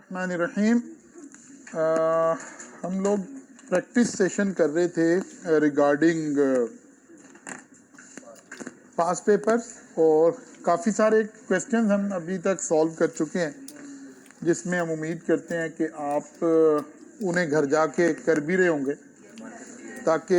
बिस्मिल्लाहिर्रहमानिर्रहीम। हम लोग प्रैक्टिस सेशन कर रहे थे रिगार्डिंग पास पेपर्स और काफ़ी सारे क्वेश्चंस हम अभी तक सॉल्व कर चुके हैं, जिसमें हम उम्मीद करते हैं कि आप उन्हें घर जाके कर भी रहे होंगे ताकि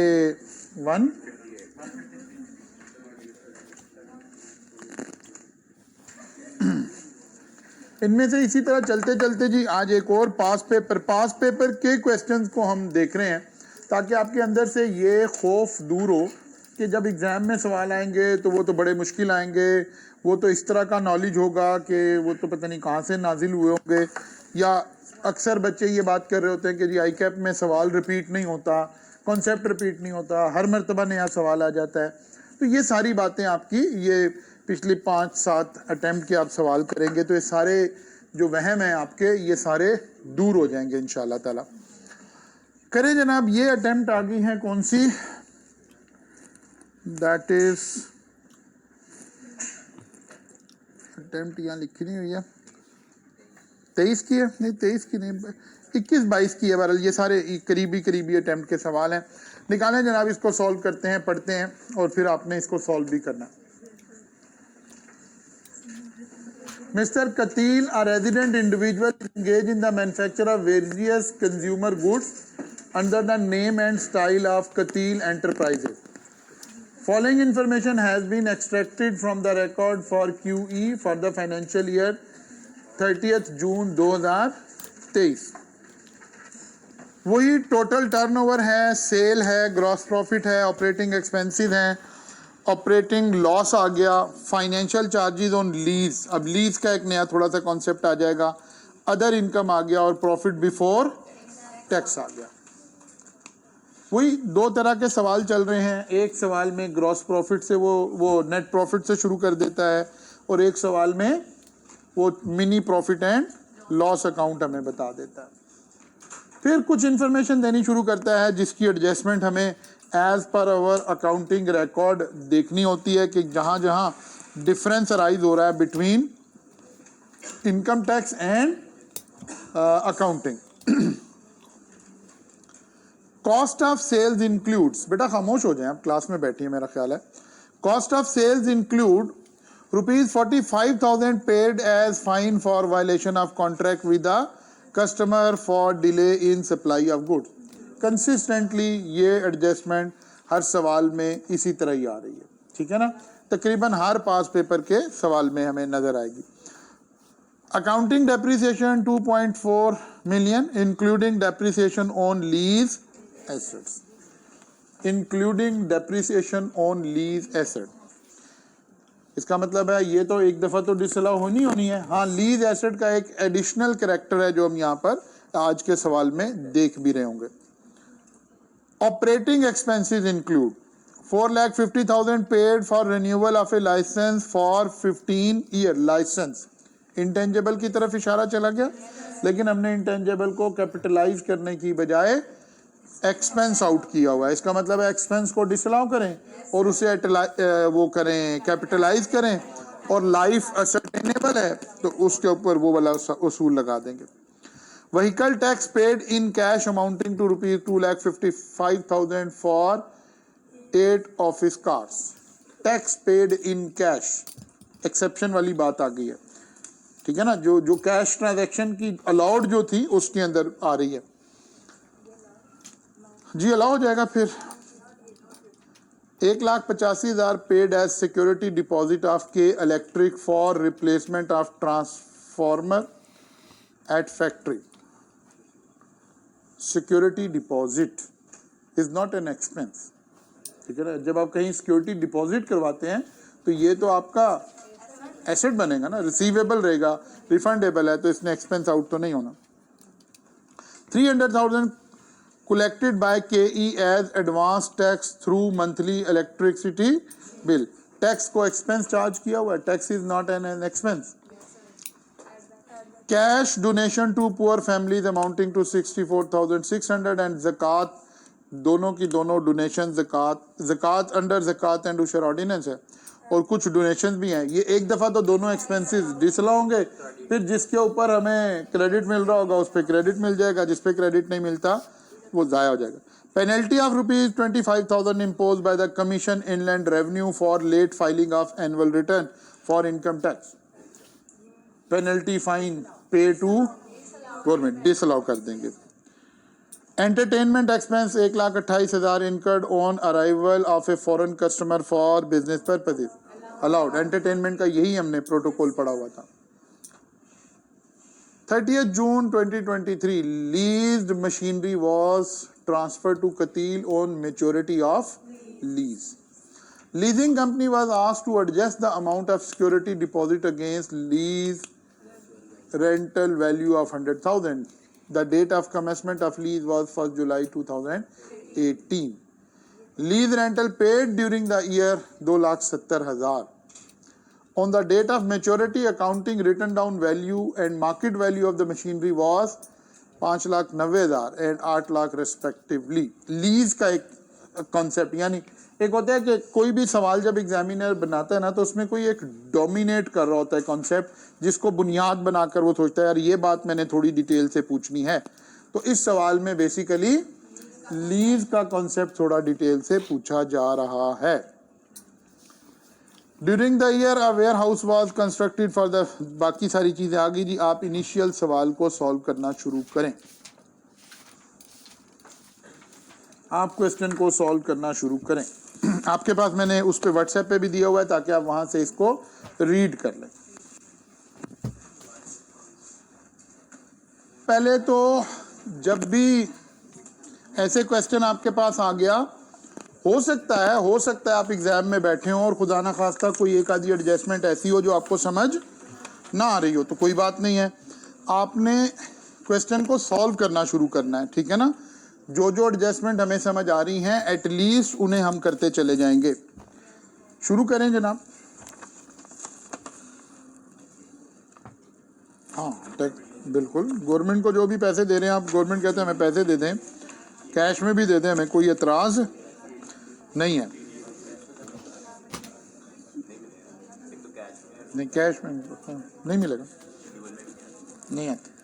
इनमें से इसी तरह चलते चलते जी आज एक और पास पेपर के क्वेश्चंस को हम देख रहे हैं ताकि आपके अंदर से ये खौफ दूर हो कि जब एग्ज़ाम में सवाल आएंगे तो वो तो बड़े मुश्किल आएंगे, वो तो इस तरह का नॉलेज होगा कि वो तो पता नहीं कहाँ से नाजिल हुए होंगे। या अक्सर बच्चे ये बात कर रहे होते हैं कि जी आई कैप में सवाल रिपीट नहीं होता, कॉन्सेप्ट रिपीट नहीं होता, हर मरतबा नया सवाल आ जाता है। तो ये सारी बातें आपकी ये पिछले 5-7 अटेम्प्ट के आप सवाल करेंगे तो ये सारे जो वहम है आपके ये सारे दूर हो जाएंगे इंशाल्लाह ताला। करें जनाब, ये अटेम्प्ट आ गई है कौन सी, दैट इज अटेम्प्ट यहाँ लिखी नहीं हुई है, 23 की है, नहीं 23 की नहीं, 21-22 की है। बहरहाल ये सारे करीबी अटेम्प्ट के सवाल हैं। निकालें जनाब, इसको सॉल्व करते हैं, पढ़ते हैं और फिर आपने इसको सॉल्व भी करना। Mr. Katil, a resident individual engaged in the manufacture of various consumer goods under the name and style of Katil Enterprises. Following information has been extracted from the record for QE for the financial year 30th June 2023. वही total turnover है, cell है, gross profit है, operating expenses हैं, operating loss आ गया, financial charges on lease, अब lease का एक नया थोड़ा सा कॉन्सेप्ट आ जाएगा, अदर इनकम आ गया और प्रॉफिट बिफोर टैक्स आ गया। वही दो तरह के सवाल चल रहे हैं, एक सवाल में ग्रॉस प्रॉफिट से वो नेट प्रॉफिट से शुरू कर देता है और एक सवाल में वो mini profit and loss account हमें बता देता है। फिर कुछ इन्फॉर्मेशन देनी शुरू करता है जिसकी एडजस्टमेंट हमें as per hour accounting record देखनी होती है कि जहाँ जहाँ डिफरेंस अराइज हो रहा है between income tax and accounting. Cost of sales includes, बेटा खामोश हो जाए, आप क्लास में बैठी है मेरा ख्याल है। Cost of sales include ₹45,000 paid as fine for violation of contract with the customer for delay in supply of goods. Consistently ये एडजस्टमेंट हर सवाल में इसी तरह ही आ रही है, ठीक है ना, तकरीबन हर पास पेपर के सवाल में हमें नजर आएगी। Accounting depreciation 2.4 million including depreciation on lease assets, including depreciation on lease asset. इसका मतलब है ये तो एक दफ़ा तो डिसअलाउ होनी है। हाँ, लीज एसेट का एक एडिशनल कैरेक्टर है जो हम यहाँ पर आज के सवाल में देख भी रहे होंगे। Operating expenses include 4,50,000 paid for renewal of a licence for 15 year licence. Intangible की तरफ इशारा चला गया, लेकिन हमने इंटेंजेबल को कैपिटलाइज करने की बजाय एक्सपेंस आउट किया हुआ है। इसका मतलब है एक्सपेंस को डिसअलाउ करें और उसे वो करें, कैपिटलाइज करें, और लाइफ असर्टेनेबल है तो उसके ऊपर वो वाला उसूल लगा देंगे। Vehicle tax paid in cash amounting to ₹2,55,000 for 8 office cars. Tax paid in cash, exception वाली बात आ गई है, ठीक है ना, जो कैश ट्रांजैक्शन की अलाउड जो थी उसके अंदर आ रही है जी, अलाउ हो जाएगा। फिर 1,85,000 paid as security deposit of के electric for replacement of transformer at factory. Security deposit is not an expense, ठीक है ना। जब आप कहीं सिक्योरिटी डिपॉजिट करवाते हैं तो ये तो आपका एसेट बनेगा ना, रिसीवेबल रहेगा, रिफंडेबल है, तो इसमें एक्सपेंस आउट तो नहीं होना। 300,000 collected by KE as advance tax through monthly electricity bill. Tax को एक्सपेंस चार्ज किया हुआ है, tax is not an expense. Cash donation to poor families amounting to 64,600 and ज़कात, दोनों की दोनों डोनेशन ज़कात अंडर ज़कात एंड उशर ऑर्डिनेंस है, और कुछ डोनेशन भी हैं। ये एक दफ़ा तो दोनों एक्सपेंसेस डिसअलाउ होंगे, फिर जिसके ऊपर हमें क्रेडिट मिल रहा होगा उस पर क्रेडिट मिल जाएगा, जिस पे क्रेडिट नहीं मिलता वो ज़ाया हो जाएगा। Penalty of ₹25,000 imposed by the Commission Inland Revenue for late filing of annual return for income tax। Penalty fine पे टू गवर्नमेंट डिसअलाउ कर देंगे। Entertainment expense 1,28,000 incurred on arrival of a foreign customer for business purposes allowed। Entertainment का यही हमने protocol पढ़ा हुआ था। 30th June 2023 leased machinery was transferred to Katil on maturity of lease। Leasing company was asked to adjust the amount of security deposit against lease rental value of 100,000। The date of commencement of lease was 1st July 2018। Lease rental paid during the year 2,70,000। On the date of maturity, accounting written down value and market value of the machinery was 5,90,000 and 8 lakh respectively। Lease का एक concept, यानी एक होता है कि कोई भी सवाल जब एग्जामिनर बनाता है ना तो उसमें कोई एक डोमिनेट कर रहा होता है कॉन्सेप्ट, जिसको बुनियाद बनाकर वो सोचता है यार ये बात मैंने थोड़ी डिटेल से पूछनी है। तो इस सवाल में बेसिकली लीज का कॉन्सेप्ट थोड़ा डिटेल से पूछा जा रहा है। During the year a warehouse was constructed for the, बाकी सारी चीजें आ गई जी। आप इनिशियल सवाल को सॉल्व करना शुरू करें, आप क्वेश्चन को सॉल्व करना शुरू करें। आपके पास मैंने उस पे व्हाट्सएप पे भी दिया हुआ है ताकि आप वहां से इसको रीड कर लें। पहले तो जब भी ऐसे क्वेश्चन आपके पास आ गया, हो सकता है आप एग्जाम में बैठे हो और खुदा ना खास्ता कोई एक आधी एडजस्टमेंट ऐसी हो जो आपको समझ ना आ रही हो, तो कोई बात नहीं है, आपने क्वेश्चन को सॉल्व करना शुरू करना है, ठीक है ना। जो जो एडजस्टमेंट हमें समझ आ रही हैं एटलीस्ट उन्हें हम करते चले जाएंगे। शुरू करें जनाब। हाँ बिल्कुल, गवर्नमेंट को जो भी पैसे दे रहे हैं आप, गवर्नमेंट कहते हैं हमें पैसे दे दें, कैश में भी दे दें, हमें कोई एतराज़ नहीं है। नहीं कैश में नहीं मिलेगा, नहीं आता।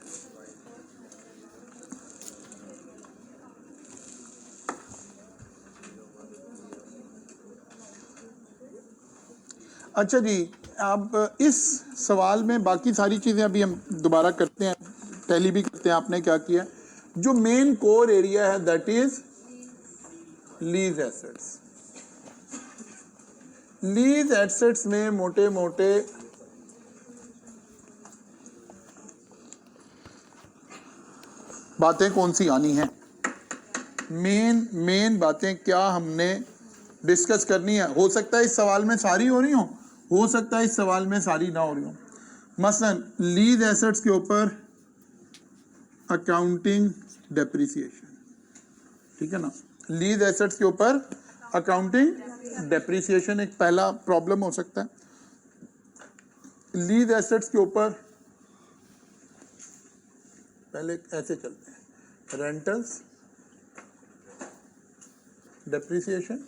अच्छा जी, अब इस सवाल में बाकी सारी चीज़ें अभी हम दोबारा करते हैं, टैली भी करते हैं। आपने क्या किया, जो मेन कोर एरिया है that is lease assets. Lease assets में मोटे मोटे बातें कौन सी आनी हैं, मेन बातें क्या हमने डिस्कस करनी है। हो सकता है इस सवाल में सारी हो रही हो सकता है इस सवाल में सारी ना हो रही हो। मसलन लीज एसेट्स के ऊपर अकाउंटिंग डेप्रिसिएशन, ठीक है ना। लीज एसेट्स के ऊपर अकाउंटिंग डेप्रिसिएशन एक पहला प्रॉब्लम हो सकता है। लीज एसेट्स के ऊपर पहले ऐसे चलते हैं, रेंटल्स डेप्रिसिएशन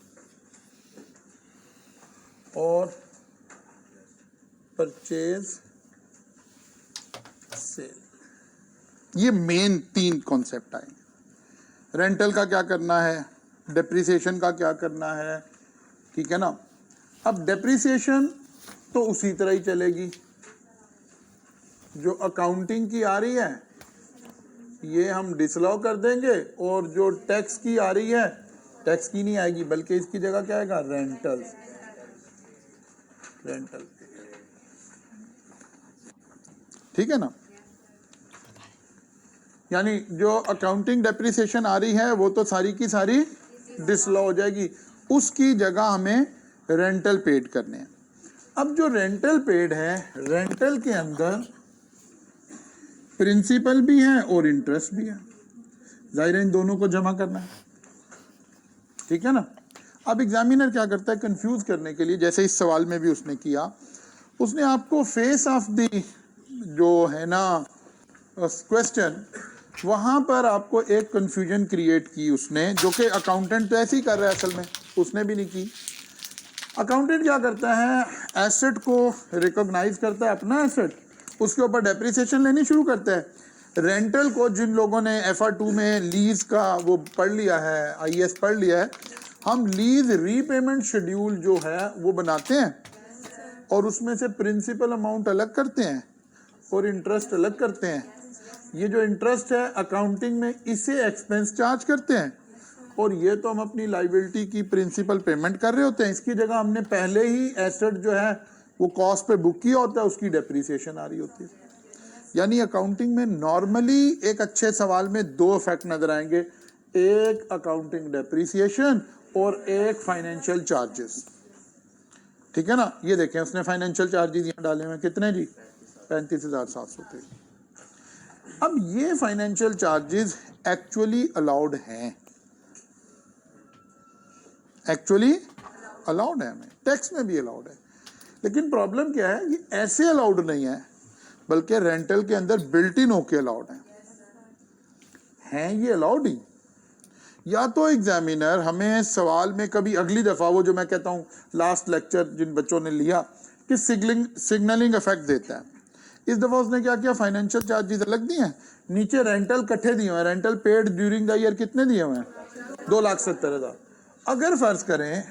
और परचेज सेल। ये मेन 3 कॉन्सेप्ट आए। रेंटल का क्या करना है, डेप्रिसिएशन का क्या करना है, ठीक है ना। अब डेप्रिसिएशन तो उसी तरह ही चलेगी जो अकाउंटिंग की आ रही है, ये हम डिसअलाउ कर देंगे, और जो टैक्स की आ रही है, टैक्स की नहीं आएगी बल्कि इसकी जगह क्या आएगा, रेंटल। ठीक है ना। यानी जो अकाउंटिंग डेप्रिसिएशन आ रही है वो तो सारी की सारी डिसअलाउ हो जाएगी, उसकी जगह हमें रेंटल पेड करने हैं। अब जो रेंटल पेड है, रेंटल के अंदर प्रिंसिपल भी है और इंटरेस्ट भी है, जाहिर है इन दोनों को जमा करना है, ठीक है ना। अब एग्जामिनर क्या करता है, कंफ्यूज करने के लिए, जैसे इस सवाल में भी उसने किया, उसने आपको फेस ऑफ द जो है ना क्वेश्चन, वहां पर आपको एक कंफ्यूजन क्रिएट की उसने, जो कि अकाउंटेंट तो ऐसे ही कर रहा है, असल में उसने भी नहीं की। अकाउंटेंट क्या करता है, एसेट को रिकॉग्नाइज करता है, अपना एसेट, उसके ऊपर डेप्रिसिएशन लेनी शुरू करता है। रेंटल को जिन लोगों ने FR2 में लीज का वो पढ़ लिया है, IES पढ़ लिया है, हम लीज रीपेमेंट शेड्यूल जो है वो बनाते हैं और उसमें से प्रिंसिपल अमाउंट अलग करते हैं और इंटरेस्ट अलग करते हैं। ये जो इंटरेस्ट है अकाउंटिंग में इसे एक्सपेंस चार्ज करते हैं और ये तो हम अपनी लाइबिलिटी की प्रिंसिपल पेमेंट कर रहे होते हैं। इसकी जगह हमने पहले ही एसेट जो है वो कॉस्ट पे बुक किया होता है, उसकी डेप्रिसिएशन आ रही होती है। यानी अकाउंटिंग में नॉर्मली एक अच्छे सवाल में दो इफेक्ट नजर आएंगे, एक अकाउंटिंग डेप्रिसिएशन और एक फाइनेंशियल चार्जेस। ठीक है ना, ये देखें उसने फाइनेंशियल चार्जेस यहाँ डाले हुए कितने जी, 35,700 थे। अब ये फाइनेंशियल चार्जेस एक्चुअली अलाउड हैं, एक्चुअली अलाउड है, हमें टैक्स में भी अलाउड है। लेकिन प्रॉब्लम क्या है, ये ऐसे अलाउड नहीं है बल्कि रेंटल के अंदर बिल्ट इन होके अलाउड है ये अलाउड ही। या तो एग्जामिनर हमें सवाल में कभी अगली दफ़ा, वो जो मैं कहता हूँ लास्ट लेक्चर जिन बच्चों ने लिया कि सिग्नलिंग इफेक्ट देता है, इस दफ़ा उसने क्या किया, फाइनेंशियल चार्जेस अलग दिए हैं, नीचे रेंटल इकट्ठे दिए हुए हैं। Rental paid during the year कितने दिए हुए हैं, 2,70,000। अगर फर्ज करें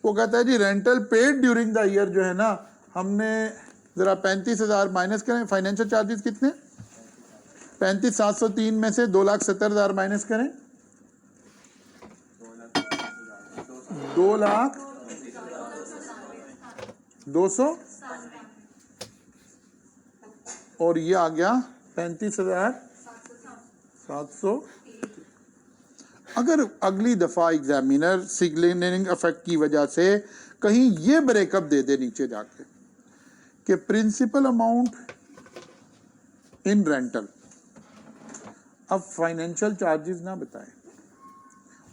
वो कहता है जी rental paid during the year जो है ना, हमने ज़रा 35,000 माइनस करें, फाइनेंशियल चार्जेस कितने, 35,703 में से 2,70,000 माइनस करें, 2,02,000 और ये आ गया 35,700। अगर अगली दफा एग्जामिनर सिग्नलिंग इफेक्ट की वजह से कहीं ये ब्रेकअप दे दे नीचे जाके कि प्रिंसिपल अमाउंट इन रेंटल, अब फाइनेंशियल चार्जेस ना बताए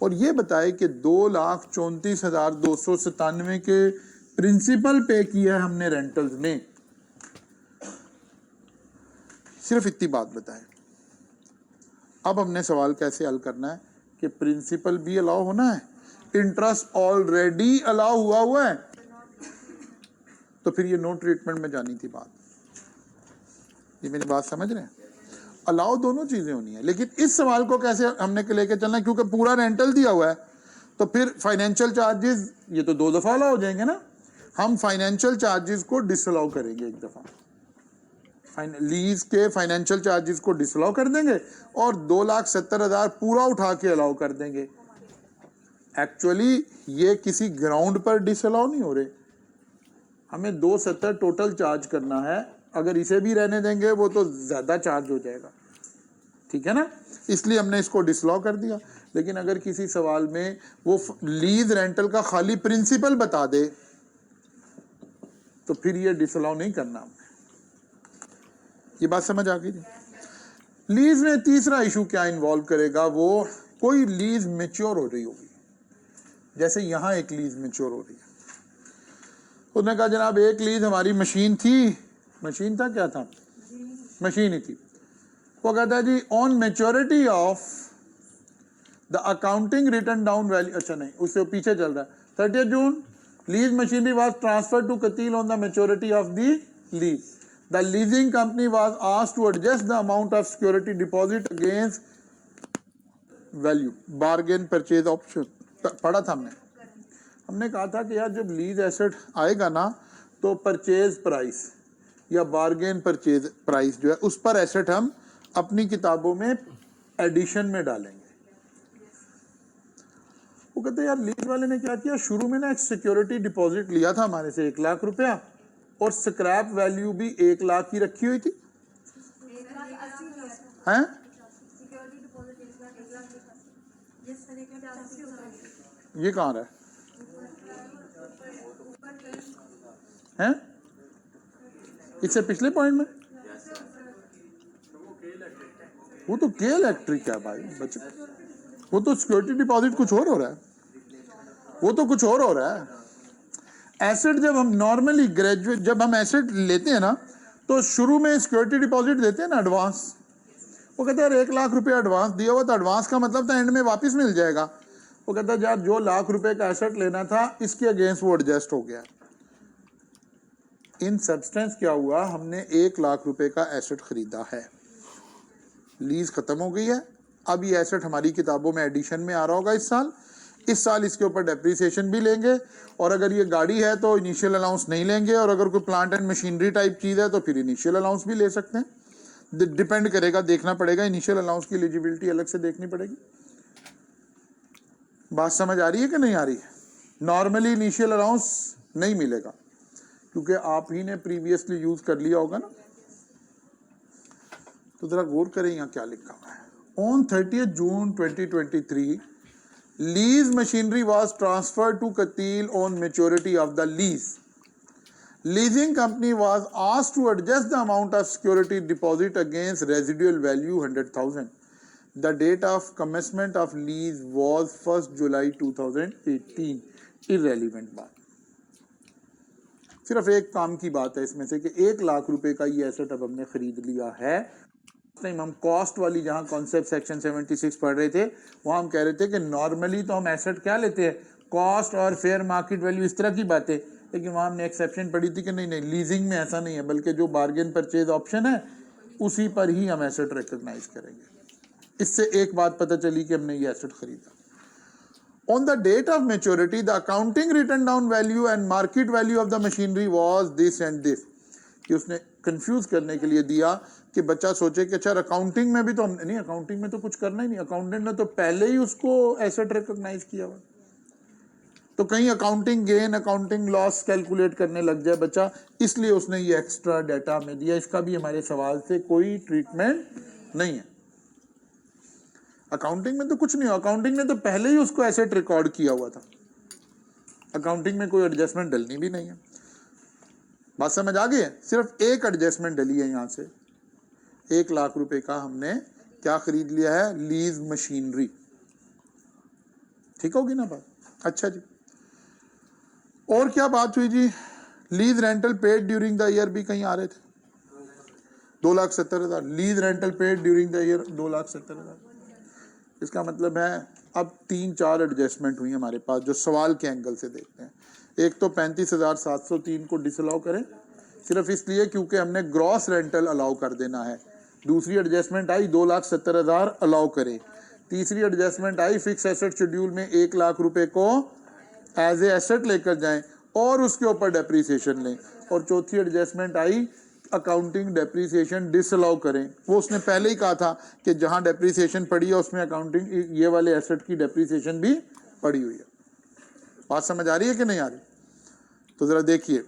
और ये बताए कि 2,34,297 के प्रिंसिपल पे किया है हमने रेंटल्स में, सिर्फ इतनी बात बताए। अब हमने सवाल कैसे हल करना है कि प्रिंसिपल भी अलाउ होना है, इंटरेस्ट ऑलरेडी अलाउ हुआ है, तो फिर ये नो ट्रीटमेंट में जानी थी बात। ये मेरी बात समझ रहे हैं, अलाउ दोनों चीजें होनी है। लेकिन इस सवाल को कैसे हमने लेके चलना है, क्योंकि पूरा रेंटल दिया हुआ है तो फिर फाइनेंशियल चार्जेस ये तो 2 दफा अलाउ हो जाएंगे ना। हम फाइनेंशियल चार्जेस को डिसअलाउ करेंगे, एक दफा लीज के फाइनेंशियल चार्जेस को डिसअलाउ कर देंगे और 2,70,000 पूरा उठा के अलाउ कर देंगे। एक्चुअली ये किसी ग्राउंड पर डिसअलाउ नहीं हो रहे, हमें 270 टोटल चार्ज करना है। अगर इसे भी रहने देंगे वो तो ज्यादा चार्ज हो जाएगा, ठीक है ना, इसलिए हमने इसको डिसअलाउ कर दिया। लेकिन अगर किसी सवाल में वो लीज रेंटल का खाली प्रिंसिपल बता दे तो फिर ये डिसअलाउ नहीं करना। ये बात समझ आ गई। लीज में तीसरा इशू क्या इन्वॉल्व करेगा, वो कोई लीज मैच्योर हो रही होगी, जैसे यहां एक लीज मैच्योर हो रही है। उसने कहा जनाब एक लीज हमारी मशीन थी, मशीन था क्या था, मशीन ही थी। वो कहता है जी on maturity of the accounting written down value, अच्छा नहीं उससे पीछे चल रहा है, 30 June lease machinery was transferred to कतील on the maturity of the lease. The leasing company was asked to adjust the amount of security deposit against value, bargain purchase option। पढ़ा था हमने कहा था कि यार जब लीज एसेट आएगा ना तो परचेज प्राइस या बार्गेन परचेज प्राइस जो है उस पर एसेट हम अपनी किताबों में एडिशन में डालेंगे। वो कहते यार लीज वाले ने क्या किया, शुरू में ना एक सिक्योरिटी डिपॉजिट लिया था हमारे से 1 लाख रुपया और स्क्रैप वैल्यू भी 1 लाख की रखी हुई थी, हैं? ये कहाँ रहा है? इससे पिछले पॉइंट में वो तो के इलेक्ट्रिक है भाई बच्चे, वो तो सिक्योरिटी डिपॉजिट कुछ और हो रहा है, वो तो कुछ और हो रहा है। एसेट जब हम नॉर्मली ग्रेजुएट जब हम एसेट लेते हैं ना तो शुरू में सिक्योरिटी डिपॉजिट देते हैं ना एडवांस, वो कहते हैं 1 लाख रुपया एडवांस दिया हुआ, तो एडवांस का मतलब था एंड में वापस मिल जाएगा। वो कहता है यार जो लाख रुपए का एसेट लेना था इसके अगेंस्ट वो एडजस्ट हो गया। इन सब्सटेंस क्या हुआ, हमने 1 लाख रुपए का एसेट खरीदा है, लीज खत्म हो गई है, अब ये एसेट हमारी किताबों में एडिशन में आ रहा होगा इस साल इसके ऊपर डेप्रिसिएशन भी लेंगे, और अगर ये गाड़ी है तो इनिशियल अलाउंस नहीं लेंगे, और अगर कोई प्लांट एंड मशीनरी टाइप चीज़ है तो फिर इनिशियल अलाउंस भी ले सकते हैं। डिपेंड करेगा, देखना पड़ेगा, इनिशियल अलाउंस की एलिजिबिलिटी अलग से देखनी पड़ेगी। बात समझ आ रही है कि नहीं आ रही है? नॉर्मली इनिशियल अलाउंस नहीं मिलेगा क्योंकि आप ही ने प्रीवियसली यूज कर लिया होगा ना। तो जरा गौर करें यहाँ क्या लिखा हुआ है। On 30 June 2023 lease machinery was transferred to Katil on maturity of the lease. Leasing company was asked to adjust the amount of security deposit against residual value 100,000. The date of commencement of lease was 1st July 2018. Irrelevant बात, सिर्फ एक काम की बात है इसमें से कि 1 लाख रुपए का ये एसेट अब हमने खरीद लिया है। टाइम हम कॉस्ट वाली जहां कॉन्सेप्ट सेक्शन 76 पढ़ रहे थे वहां हम कह रहे थे कि नॉर्मली तो हम एसेट क्या लेते हैं, कॉस्ट और फेयर मार्केट वैल्यू, इस तरह की बातें, लेकिन वहां हमने एक्सेप्शन पढ़ी थी कि नहीं लीजिंग में ऐसा नहीं है, बल्कि जो बार्गेन परचेज ऑप्शन है उसी पर ही हम एसेट रिकॉग्नाइज करेंगे। इससे एक बात पता चली कि हमने ये एसेट खरीदा। On the date of maturity, the accounting written down value and market value of the machinery was this and this. कि उसने कंफ्यूज करने के लिए दिया कि बच्चा सोचे कि अच्छा अकाउंटिंग में भी तो हमने नहीं, अकाउंटिंग में तो कुछ करना ही नहीं, अकाउंटेंट ने तो पहले ही उसको एसेट रिकॉग्नाइज किया हुआ, तो कहीं accounting gain accounting loss calculate करने लग जाए बच्चा, इसलिए उसने ये एक्स्ट्रा डाटा हमें दिया। इसका भी हमारे सवाल से कोई ट्रीटमेंट नहीं है। अकाउंटिंग में तो कुछ नहीं हो, अकाउंटिंग ने तो पहले ही उसको एसेट रिकॉर्ड किया हुआ था, अकाउंटिंग में कोई एडजस्टमेंट डलनी भी नहीं है। बात समझ आ गई है? सिर्फ एक एडजस्टमेंट डली है यहाँ से, 1 लाख रुपए का हमने क्या खरीद लिया है, लीज मशीनरी। ठीक होगी ना बात? अच्छा जी, और क्या बात हुई जी? Lease rental paid during the year भी कहीं आ रहे थे, 2,70,000 lease rental paid during the year 2,70,000। इसका मतलब है अब 3-4 एडजस्टमेंट हुई हमारे पास जो सवाल के एंगल से देखते हैं। एक तो 35,703 को डिसअलाउ करें सिर्फ इसलिए क्योंकि हमने ग्रॉस रेंटल अलाउ कर देना है। दूसरी एडजस्टमेंट आई 2,70,000 अलाउ करें। तीसरी adjustment I fix asset schedule में 1 लाख रुपए को एज ए एसेट लेकर जाएं और उसके ऊपर डेप्रीसिएशन लें। और चौथी एडजस्टमेंट आई अकाउंटिंग डेप्रीसिएशन डिसअलाउ करें। वो उसने पहले ही कहा था कि जहां डेप्रीसिएशन पड़ी है उसमें अकाउंटिंग ये वाले एसेट की डेप्रीसिएशन भी पड़ी हुई है। बात समझ आ रही है कि नहीं आ रही? तो जरा देखिए,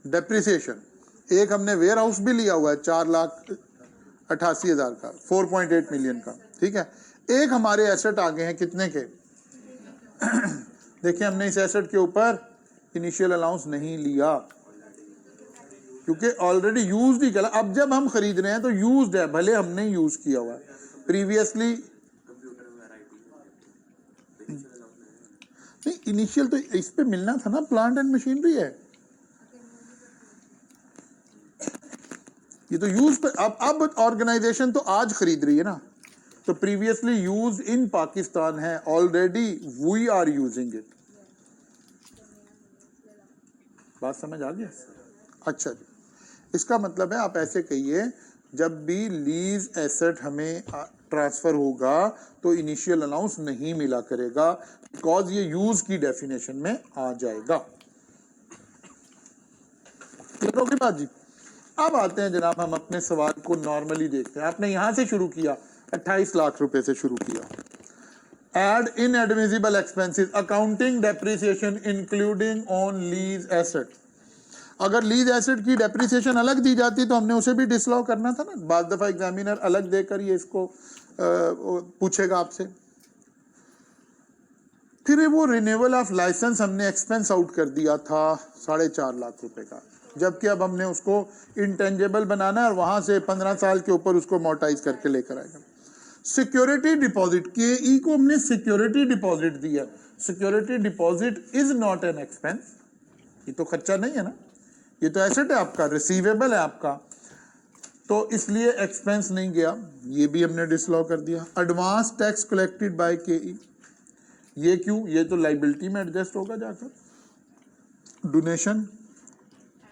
डेप्रीसिएशन एक हमने वेयर हाउस भी लिया हुआ है 4,88,000 का, 4.8 मिलियन का, ठीक है। एक हमारे एसेट आ गए हैं कितने के देखिए, हमने इस एसेट के ऊपर इनिशियल अलाउंस नहीं लिया क्योंकि ऑलरेडी यूज्ड ही करा। अब जब हम खरीद रहे हैं तो यूज्ड है, भले हमने यूज किया हुआ है प्रीवियसली। नहीं, इनिशियल तो इस पे मिलना था ना, प्लांट एंड मशीनरी है ये तो यूज पे। अब ऑर्गेनाइजेशन तो आज खरीद रही है ना, तो प्रीवियसली यूज इन पाकिस्तान है, already we are using it. बात समझ आ गया? अच्छा जी, इसका मतलब है आप ऐसे कहिए, जब भी लीज एसेट हमें ट्रांसफर होगा तो इनिशियल अलाउंस नहीं मिला करेगा, बिकॉज ये यूज की डेफिनेशन में आ जाएगा। क्लियर होगी बात जी? अब आते हैं जनाब, हम अपने सवाल को नॉर्मली देखते हैं। आपने यहां से शुरू किया, 28 लाख रुपए से शुरू किया। Add inadmissible expenses accounting depreciation including on lease asset. अगर लीज एसेट की डेप्रिसिएशन अलग दी जाती तो हमने उसे भी डिसअलाउ करना था ना। बाद दफा एग्जामिनर अलग देकर ये इसको पूछेगा आपसे। फिर वो रिन्यूअल ऑफ लाइसेंस हमने एक्सपेंस आउट कर दिया था 4.5 लाख रुपए का, जबकि अब हमने उसको इंटेंजेबल बनाना है और वहां से 15 साल के ऊपर उसको मोटाइज करके लेकर आएगा। सिक्योरिटी डिपॉजिट के ई को हमने सिक्योरिटी डिपॉजिट दिया। Security deposit is not an expense, ये तो खर्चा नहीं है ना, ये तो एसेट है आपका, रिसीवेबल है आपका। तो इसलिए एक्सपेंस नहीं गया, ये भी हमने डिसलॉ कर दिया। एडवांस टैक्स कलेक्टेड बाय केई, ये क्यों, ये तो लाइबिलिटी में एडजस्ट होगा जाकर, डोनेशन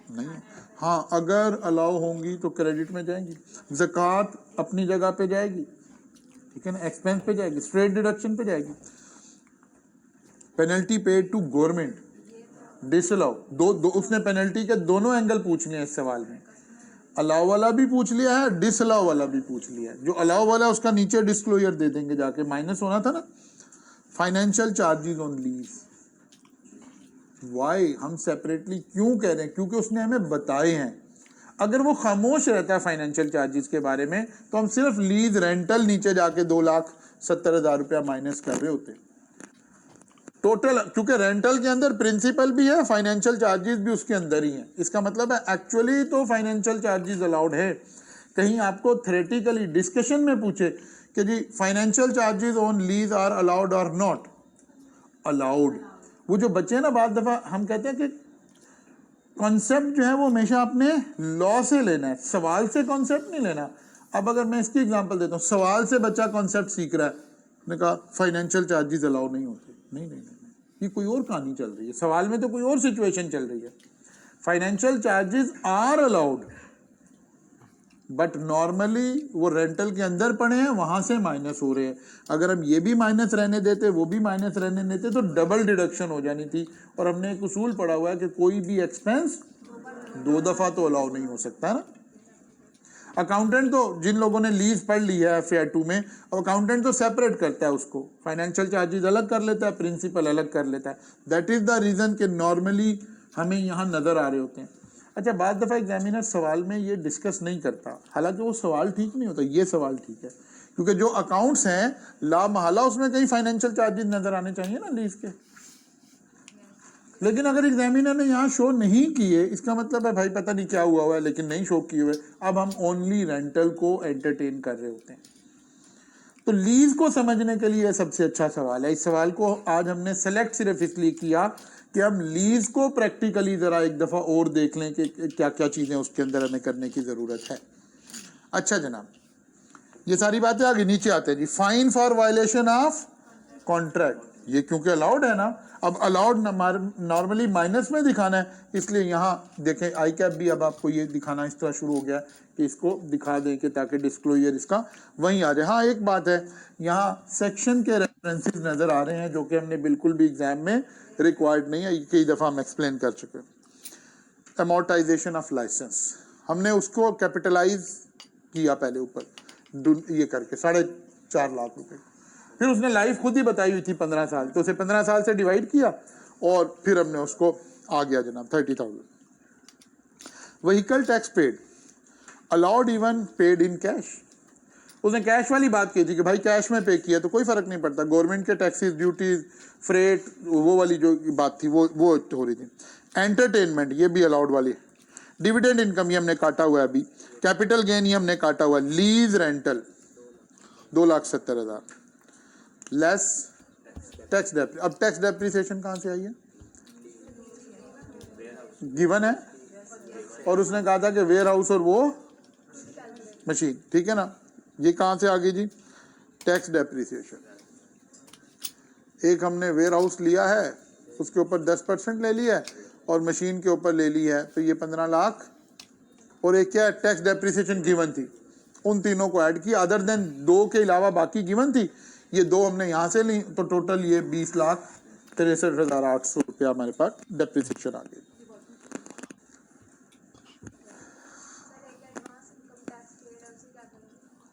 नहीं है। हाँ, अगर अलाउ होंगी तो क्रेडिट में जाएंगी, ज़कात अपनी जगह पे जाएगी, ठीक है ना, एक्सपेंस पे जाएगी, स्ट्रेट डिडक्शन पे जाएगी। Penalty paid to government, disallow, दो उसने पेनल्टी के दोनों एंगल पूछ लिए इस सवाल में, अलाउ वाला भी पूछ लिया है, डिसअलाउ वाला भी पूछ लिया है। जो अलाउ वाला है उसका नीचे डिस्क्लोजर दे देंगे जाके, माइनस होना था ना। Financial charges on lease, why हम सेपरेटली क्यों कह रहे हैं, क्योंकि उसने हमें बताए हैं। अगर वो खामोश रहता है फाइनेंशियल चार्जेस के बारे में तो हम सिर्फ लीज रेंटल नीचे जाके 2,70,000 रुपया माइनस कर रहे होते टोटल, क्योंकि रेंटल के अंदर प्रिंसिपल भी है, फाइनेंशियल चार्जेस भी उसके अंदर ही है। इसका मतलब है एक्चुअली तो फाइनेंशियल चार्जेस अलाउड है। कहीं आपको थ्योरेटिकली डिस्कशन में पूछे कि जी financial charges on lease are allowed और नॉट अलाउड, वो जो बच्चे ना, बाद दफा हम कहते हैं कि कॉन्सेप्ट जो है वो हमेशा अपने लॉ से लेना है, सवाल से कॉन्सेप्ट नहीं लेना। अब अगर मैं इसकी एग्जांपल देता हूँ, सवाल से बच्चा कॉन्सेप्ट सीख रहा है, मैंने कहा फाइनेंशियल चार्जेस अलाउ नहीं होते, नहीं नहीं नहीं, ये कोई और कहानी चल रही है, सवाल में तो कोई और सिचुएशन चल रही है। Financial charges are allowed, but normally वो रेंटल के अंदर पड़े हैं, वहां से माइनस हो रहे हैं। अगर हम ये भी माइनस रहने देते, वो भी माइनस रहने देते, तो डबल डिडक्शन हो जानी थी। और हमने एक उसूल पढ़ा हुआ है कि कोई भी एक्सपेंस 2 दफा तो अलाउ नहीं हो सकता ना। अकाउंटेंट तो, जिन लोगों ने लीज पढ़ ली है फेयर 2 में, अकाउंटेंट तो सेपरेट करता है उसको, फाइनेंशियल चार्जेस अलग कर लेता है, प्रिंसिपल अलग कर लेता है। दैट इज द रीजन कि नॉर्मली हमें यहाँ नजर आ रहे होते हैं। अच्छा, बाद दफ़ा एग्जामिनर सवाल में ये डिस्कस नहीं करता, हालांकि वो सवाल ठीक नहीं होता, ये सवाल ठीक है, क्योंकि जो अकाउंट्स हैं ला महला उसमें कहीं फाइनेंशियल चार्जेस नजर आने चाहिए ना लीज के। लेकिन अगर एग्जामिनर ने यहाँ शो नहीं किए, इसका मतलब है भाई पता नहीं क्या हुआ है, लेकिन नहीं शो किए हुए, अब हम ओनली रेंटल को एंटरटेन कर रहे होते हैं। तो लीज को समझने के लिए सबसे अच्छा सवाल है। इस सवाल को आज हमने सेलेक्ट सिर्फ इसलिए किया कि हम लीज को प्रैक्टिकली जरा एक दफा और देख लें कि क्या क्या चीजें उसके अंदर हमें करने की जरूरत है। अच्छा जनाब, ये सारी बातें आगे नीचे आते हैं जी। Fine for violation of contract, ये क्योंकि अलाउड है ना, अब अलाउड नॉर्मली माइनस में दिखाना है, इसलिए यहाँ देखें आई कैप भी अब आपको ये दिखाना इस तरह शुरू हो गया कि इसको दिखा दें कि ताकि डिस्क्लोजर इसका वहीं आ जाए। हाँ, एक बात है, यहाँ सेक्शन के रेफरेंसेस नजर आ रहे हैं जो कि हमने बिल्कुल भी एग्जाम में रिक्वायर्ड नहीं है, कई दफ़ा हम एक्सप्लेन कर चुके हैं। अमोर्टाइजेशन ऑफ लाइसेंस, हमने उसको कैपिटलाइज किया पहले ऊपर ये करके 4.5 लाख रुपए, फिर उसने लाइफ खुद ही बताई हुई थी 15 साल, तो उसे 15 साल से डिवाइड किया और फिर हमने उसको आ गया जनाब 30,000। Vehicle tax paid allowed even paid in cash, उसने कैश वाली बात की थी कि भाई कैश में पे किया तो कोई फर्क नहीं पड़ता, गवर्नमेंट के टैक्सेस, ड्यूटीज, फ्रेट, वो वाली जो बात थी वो हो रही थी। एंटरटेनमेंट ये भी अलाउड वाली, डिविडेंड इनकम ये हमने काटा हुआ है अभी, कैपिटल गेन ये हमने काटा हुआ है, लीज रेंटल 2,70,000 लेस टैक्स डेप्री। अब टैक्स डेप्रीसिएशन कहां से आई है, गिवन है, और उसने कहा था कि वेयर हाउस और वो मशीन, ठीक है ना, ये कहां से आ गई जी, टैक्स डेप्रीसिएशन। एक हमने वेयर हाउस लिया है, उसके ऊपर 10% ले लिया है और मशीन के ऊपर ले ली है, तो ये 15 लाख, और एक क्या टैक्स डेप्रीसिएशन गिवन थी, उन तीनों को ऐड किया, अदर देन 2 के अलावा बाकी गिवन थी, ये 2 हमने यहाँ से ली, तो टोटल ये 20,63,800 रुपया हमारे पास डेप्रीसिएशन आ गई।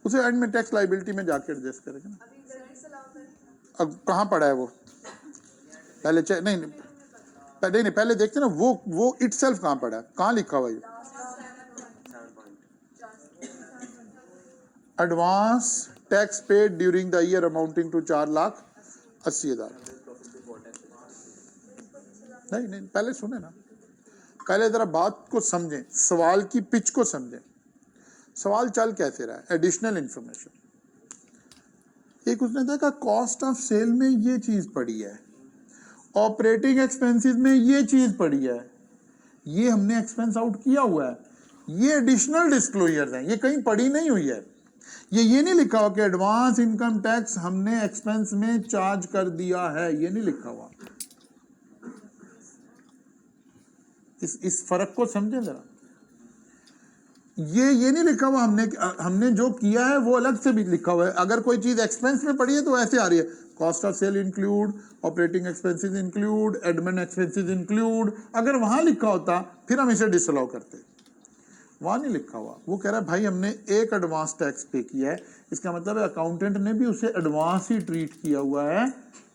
उसे एंड में टैक्स लाइबिलिटी में जाके एडजस्ट करेंगे ना। अब कहाँ पड़ा है वो, पहले चेक नहीं पहले देखते ना वो इटसेल्फ कहाँ पड़ा है, कहाँ लिखा हुआ है advance tax paid during the year amounting to 4,80,000। नहीं पहले सुने ना, पहले जरा बात को समझें, सवाल की पिच को समझें, सवाल चल कैसे रहा है। एडिशनल इंफॉर्मेशन, एक उसने देखा कॉस्ट ऑफ सेल में ये चीज पड़ी है, ऑपरेटिंग एक्सपेंसेस में ये चीज पड़ी है, ये हमने एक्सपेंस आउट किया हुआ है, ये एडिशनल डिस्क्लोजर हैं, ये कहीं पड़ी नहीं हुई है। ये नहीं लिखा हुआ कि एडवांस इनकम टैक्स हमने एक्सपेंस में चार्ज कर दिया है, ये नहीं लिखा हुआ। इस फर्क को समझे जरा। ये नहीं लिखा हुआ, हमने जो किया है वो अलग से भी लिखा हुआ है। अगर कोई चीज एक्सपेंस में पड़ी है तो ऐसे आ रही है, cost of sale include, operating expenses include, admin expenses include. अगर वहां लिखा होता फिर हम इसे डिसअलाउ करते, वहां नहीं लिखा हुआ। वो कह रहा है भाई हमने एक एडवांस टैक्स पे किया है, इसका मतलब है अकाउंटेंट ने भी उसे एडवांस ही ट्रीट किया हुआ है,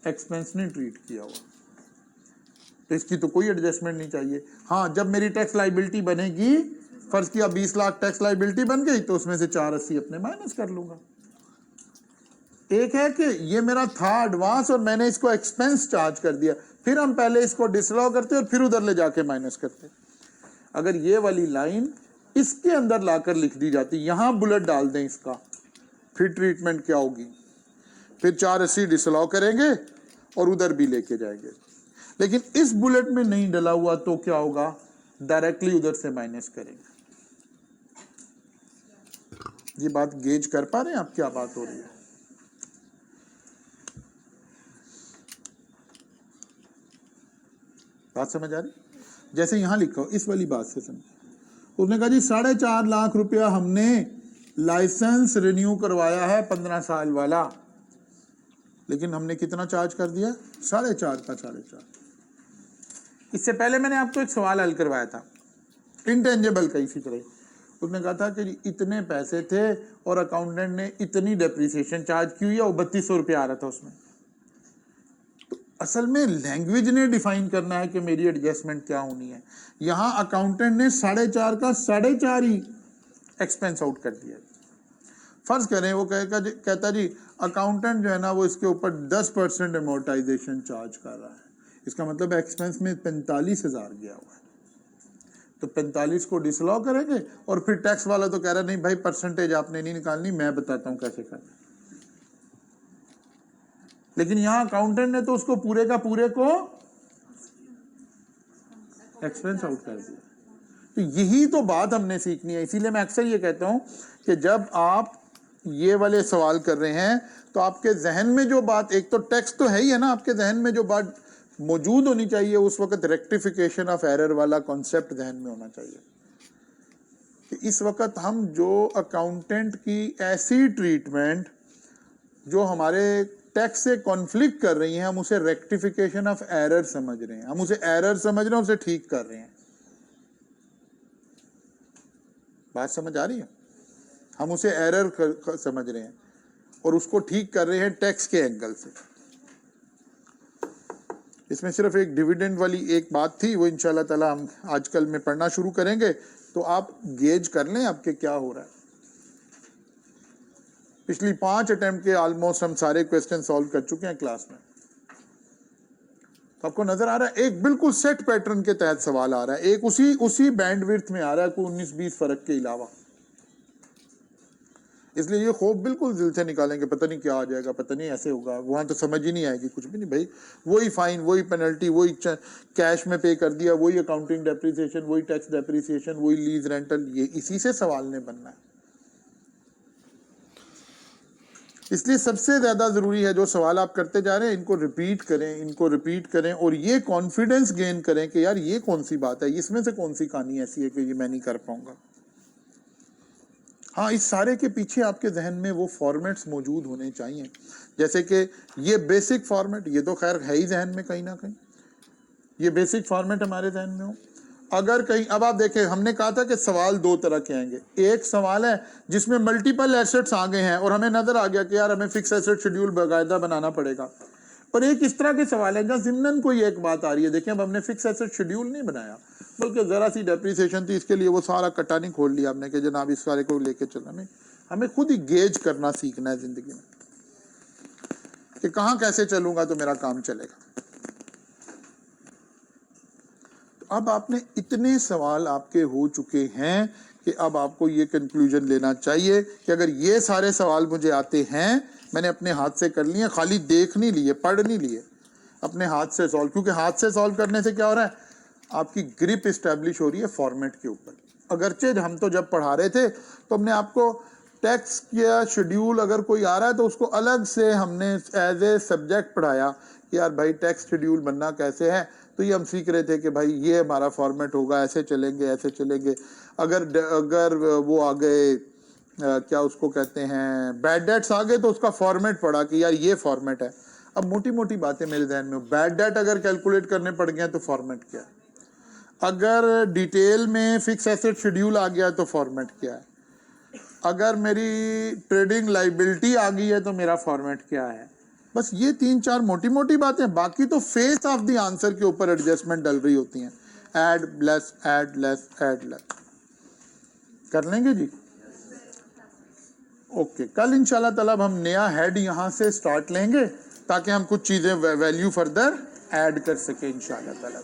एक्सपेंस नहीं ट्रीट किया हुआ, तो इसकी तो कोई एडजस्टमेंट नहीं चाहिए। हाँ, जब मेरी टैक्स लाइबिलिटी बनेगी, फर्ज किया 20 लाख टैक्स लाइबिलिटी बन गई, तो उसमें से 480 अपने माइनस कर लूंगा। एक है कि ये मेरा था एडवांस और मैंने इसको एक्सपेंस चार्ज कर दिया, फिर हम पहले इसको डिसअलाउ करते और फिर उधर ले जाके माइनस करते। अगर ये वाली लाइन इसके अंदर लाकर लिख दी जाती, यहां बुलेट डाल दें इसका, फिर ट्रीटमेंट क्या होगी, फिर 480 डिसअलाउ करेंगे और उधर भी लेके जाएंगे। लेकिन इस बुलेट में नहीं डला हुआ तो क्या होगा, डायरेक्टली उधर से माइनस करेंगे। ये बात गेज कर पा रहे हैं आप, क्या बात हो रही है? बात समझ आ रही? जैसे यहां लिखा हो, इस वाली बात से समझ। उसने कहा जी 4.5 लाख रुपया हमने लाइसेंस रिन्यू करवाया है 15 साल वाला, लेकिन हमने कितना चार्ज कर दिया, 4.5 का 4.5। इससे पहले मैंने आपको एक सवाल हल करवाया था इंटेंजिबल का, इसी तरह उसने कहा था कि इतने पैसे थे और अकाउंटेंट ने इतनी डेप्रिसिएशन चार्ज की हुई है, वो 3200 रुपया आ रहा था उसमें। तो असल में लैंग्वेज ने डिफाइन करना है कि मेरी एडजस्टमेंट क्या होनी है। यहां अकाउंटेंट ने 4.5 का 4.5 ही एक्सपेंस आउट कर दिया। फर्ज करें वो कहता जी अकाउंटेंट जो है ना वो इसके ऊपर 10% अमोर्टाइजेशन चार्ज कर रहा है, इसका मतलब एक्सपेंस में 45,000 गया हुआ है, तो 45 को डिसअलाउ करेंगे और फिर टैक्स वाला तो कह रहा नहीं भाई परसेंटेज आपने नहीं निकालनी, मैं बताता हूं कैसे करना। लेकिन यहां अकाउंटेंट ने तो उसको पूरे का पूरे को एक्सपेंस आउट कर दिया। तो यही तो बात हमने सीखनी है। इसीलिए मैं अक्सर ये कहता हूं कि जब आप ये वाले सवाल कर रहे हैं तो आपके जहन में जो बात, एक तो टेक्स्ट तो है ही है ना, आपके जहन में जो बात मौजूद होनी चाहिए उस वक्त रेक्टिफिकेशन ऑफ एरर वाला कॉन्सेप्ट जहन में होना चाहिए कि इस वक्त हम जो अकाउंटेंट की ऐसी ट्रीटमेंट जो हमारे टैक्स से कॉन्फ्लिक्ट कर रही है, हम उसे रेक्टिफिकेशन ऑफ एरर समझ रहे हैं, हम उसे एरर समझ रहे हैं, उसे ठीक कर रहे हैं। बात समझ आ रही है? हम उसे एरर समझ रहे हैं और उसको ठीक कर रहे हैं टैक्स के एंगल से। इसमें सिर्फ एक डिविडेंड वाली एक बात थी, वो इंशाल्लाह ताला हम आजकल में पढ़ना शुरू करेंगे, तो आप गेज कर लें आपके क्या हो रहा है। पिछली 5 अटेम्प्ट के ऑलमोस्ट हम सारे क्वेश्चन सॉल्व कर चुके हैं क्लास में। तो आपको नजर आ रहा है एक बिल्कुल सेट पैटर्न के तहत सवाल आ रहा है, एक उसी बैंडविड्थ में आ रहा है, कोई 19-20 फर्क के अलावा। इसलिए ये खौफ बिल्कुल दिल से निकालेंगे, पता नहीं क्या आ जाएगा, पता नहीं ऐसे होगा, वहां तो समझ ही नहीं आएगी, कुछ भी नहीं भाई। वही फाइन, वही पेनल्टी, वही कैश में पे कर दिया, वही अकाउंटिंग डेप्रिसिएशन, वही टैक्स डेप्रिसिएशन, वही लीज रेंटल, ये इसी से सवाल ने बनना है। इसलिए सबसे ज्यादा जरूरी है जो सवाल आप करते जा रहे हैं इनको रिपीट करें और ये कॉन्फिडेंस गेन करें कि यार ये कौन सी बात है, इसमें से कौन सी कहानी ऐसी है कि ये मैं नहीं कर पाऊंगा। हाँ, इस सारे के पीछे आपके जहन में वो फॉर्मेट्स मौजूद होने चाहिए, जैसे कि ये बेसिक फॉर्मेट, ये तो खैर है ही जहन में कहीं ना कहीं, ये बेसिक फॉर्मेट हमारे जहन में हो। अगर कहीं, अब आप देखें हमने कहा था कि सवाल 2 तरह के आएंगे। एक सवाल है जिसमें मल्टीपल एसेट्स आ गए हैं और हमें नजर आ गया कि यार हमें फिक्स एसेट शेड्यूल बाकायदा बनाना पड़ेगा, और एक इस तरह के सवाल है जहाँ ज़िम्नन कोई एक बात आ रही है, देखिए अब हमने फिक्स एसेट शेड्यूल नहीं बनाया बल्कि ज़रा सी डेप्रिसिएशन थी, इसके लिए वो सारा कट्टा नहीं खोल लिया हमने कि जनाब इस सारे को लेके चलना। नहीं, हमें खुद ही गेज करना सीखना है जिंदगी में कि कहाँ कैसे चलूंगा तो मेरा काम चलेगा। अब आपने इतने सवाल आपके हो चुके हैं कि अब आपको ये कंक्लूजन लेना चाहिए कि अगर ये सारे सवाल मुझे आते हैं, मैंने अपने हाथ से कर लिए, खाली देख नहीं लिए, पढ़ नहीं लिए, अपने हाथ से सॉल्व, क्योंकि हाथ से सॉल्व करने से क्या हो रहा है, आपकी ग्रिप इस्टेब्लिश हो रही है फॉर्मेट के ऊपर। अगरचे हम तो जब पढ़ा रहे थे तो हमने आपको टैक्स या शेड्यूल अगर कोई आ रहा है तो उसको अलग से हमने एज ए सब्जेक्ट पढ़ाया कि यार भाई टैक्स शेड्यूल बनना कैसे है, तो ये हम सीख रहे थे कि भाई ये हमारा फॉर्मेट होगा, ऐसे चलेंगे। अगर वो आ गए क्या उसको कहते हैं बैड डेट्स आ गए तो उसका फॉर्मेट पढ़ा कि यार ये फॉर्मेट है। अब मोटी मोटी बातें मेरे ध्यान में, बैड डेट अगर कैलकुलेट करने पड़ गए तो फॉर्मेट क्या है, अगर डिटेल में फिक्स एसेट शेड्यूल आ गया तो फॉर्मेट क्या है, अगर मेरी ट्रेडिंग लाइबिलिटी आ गई है तो मेरा फॉर्मेट क्या है। बस ये 3-4 मोटी मोटी बातें, बाकी तो फेस ऑफ द आंसर के ऊपर एडजस्टमेंट डल रही होती हैं। ऐड लेस कर लेंगे जी। ओके, कल इंशाल्लाह ताला हम नया हेड यहाँ से स्टार्ट लेंगे ताकि हम कुछ चीज़ें वैल्यू फर्दर ऐड कर सके इंशाल्लाह ताला।